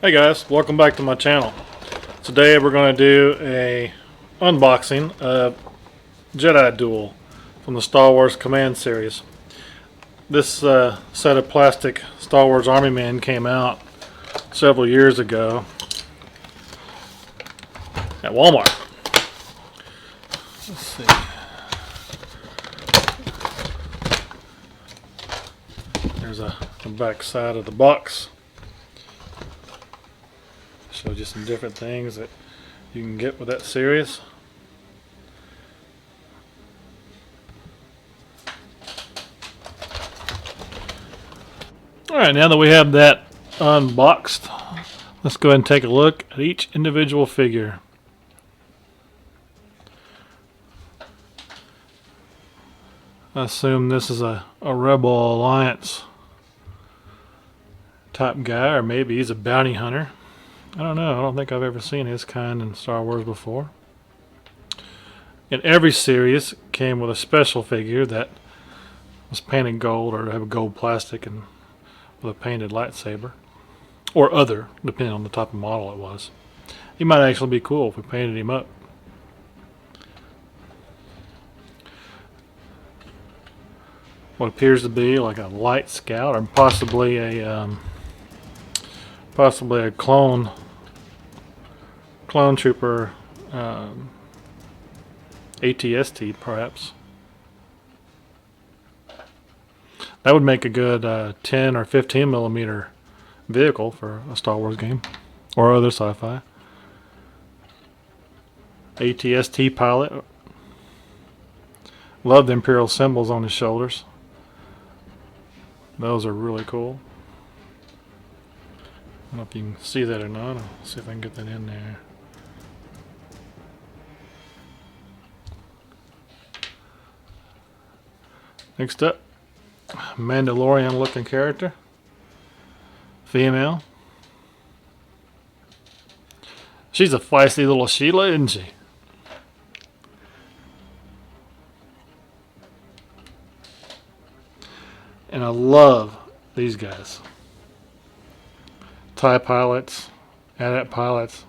Hey guys, welcome back to my channel. Today we're going to do a unboxing of Jedi Duel from the Star Wars Command series. This set of plastic Star Wars Army Men came out several years ago at Walmart. Let's see. There's the back side of the box. Shows you some different things that you can get with that series. Alright, now that we have that unboxed, let's go ahead and take a look at each individual figure. I assume this is a Rebel Alliance type guy, or maybe he's a bounty hunter. I don't know. I don't think I've ever seen his kind in Star Wars before. In every series came with a special figure that was painted gold or have gold plastic and with a painted lightsaber. Or other, depending on the type of model it was. He might actually be cool if we painted him up. What appears to be like a light scout, or possibly a clone trooper, ATST perhaps. That would make a good 10 or 15 millimeter vehicle for a Star Wars game or other sci-fi. ATST pilot. Love the Imperial symbols on his shoulders. Those are really cool. I don't know if you can see that or not. I'll see if I can get that in there. Next up, Mandalorian looking character. Female. She's a feisty little Sheila, isn't she? And I love these guys. TIE pilots, AT-AT pilots.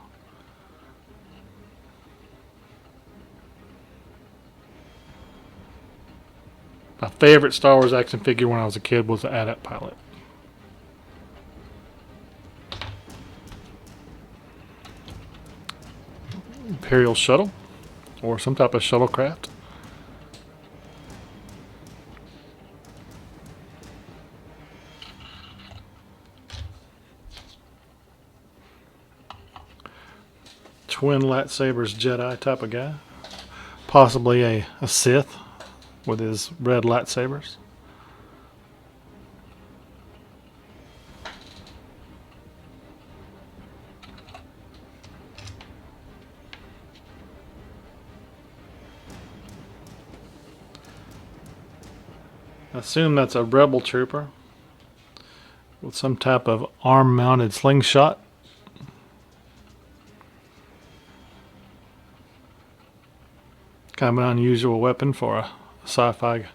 My favorite Star Wars action figure when I was a kid was the AT-AT pilot. Imperial shuttle, or some type of shuttlecraft. Twin lightsabers Jedi type of guy. Possibly a Sith with his red lightsabers. I assume that's a rebel trooper with some type of arm-mounted slingshot. Kind of an unusual weapon for a sci-fi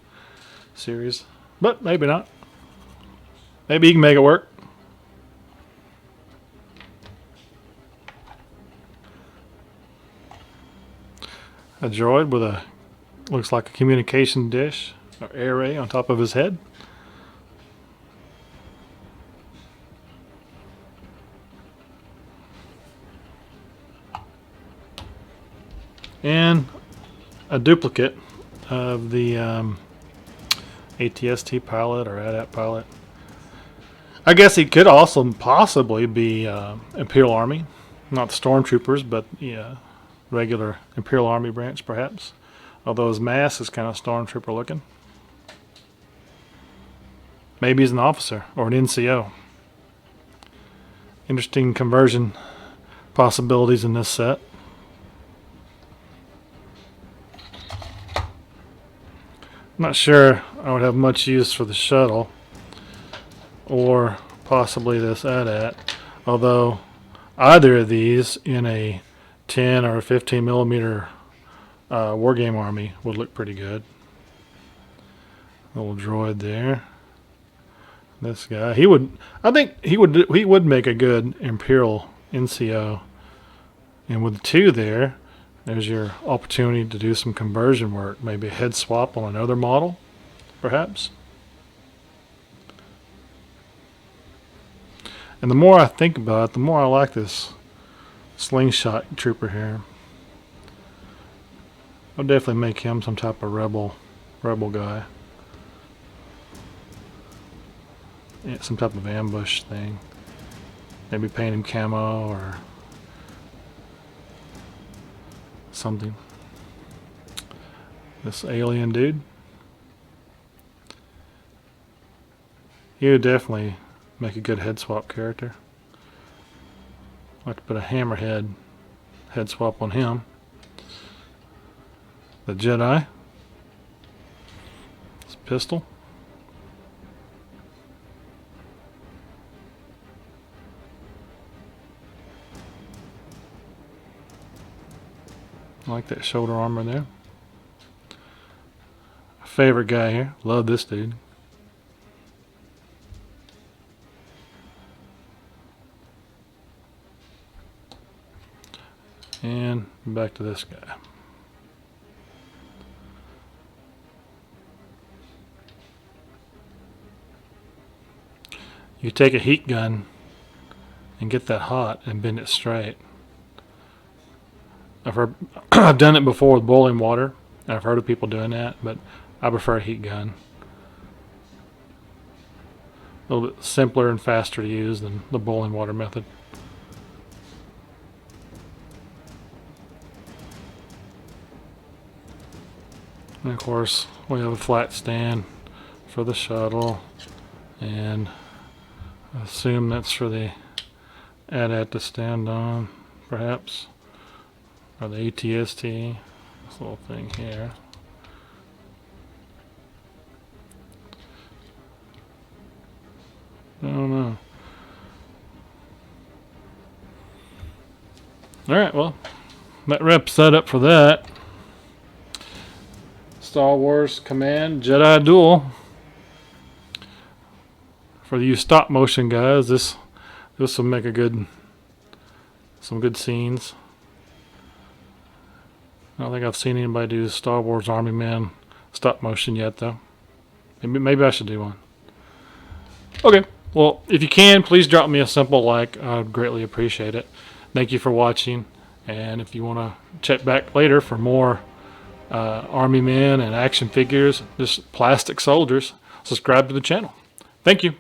series, but maybe not. Maybe you can make it work. A droid with a looks like a communication dish or array on top of his head. And a duplicate of the ATST pilot or AT-AT pilot. I guess he could also possibly be Imperial Army, not the Stormtroopers, but regular Imperial Army branch perhaps. Although his mask is kind of Stormtrooper looking. Maybe he's an officer or an NCO. Interesting conversion possibilities in this set. I'm not sure I would have much use for the shuttle or possibly this AT-AT, although either of these in a 10 or 15 millimeter wargame army would look pretty good. Little droid there. This guy, he would. I think he would make a good Imperial NCO. And with the 2 there, there's your opportunity to do some conversion work. Maybe a head swap on another model, perhaps. And the more I think about it, the more I like this slingshot trooper here. I'll definitely make him some type of rebel guy. Yeah, some type of ambush thing. Maybe paint him camo or something. This alien dude. He would definitely make a good head swap character. I'd like to put a hammerhead head swap on him. The Jedi. This pistol. I like that shoulder armor there. Favorite guy here. Love this dude. And back to this guy. You take a heat gun and get that hot and bend it straight. I've done it before with boiling water. I've heard of people doing that, but I prefer a heat gun. A little bit simpler and faster to use than the boiling water method. And of course, we have a flat stand for the shuttle, and I assume that's for the AT-AT to stand on, perhaps. Or the ATST, this little thing here. I don't know. Alright, well, that wraps that up for that. Star Wars Command Jedi Duel. For you stop motion guys, this will make some good scenes. I don't think I've seen anybody do Star Wars Army Man stop motion yet, though. Maybe I should do one. Okay, well, if you can, please drop me a simple like. I'd greatly appreciate it. Thank you for watching, and if you want to check back later for more Army Men and action figures, just plastic soldiers, subscribe to the channel. Thank you.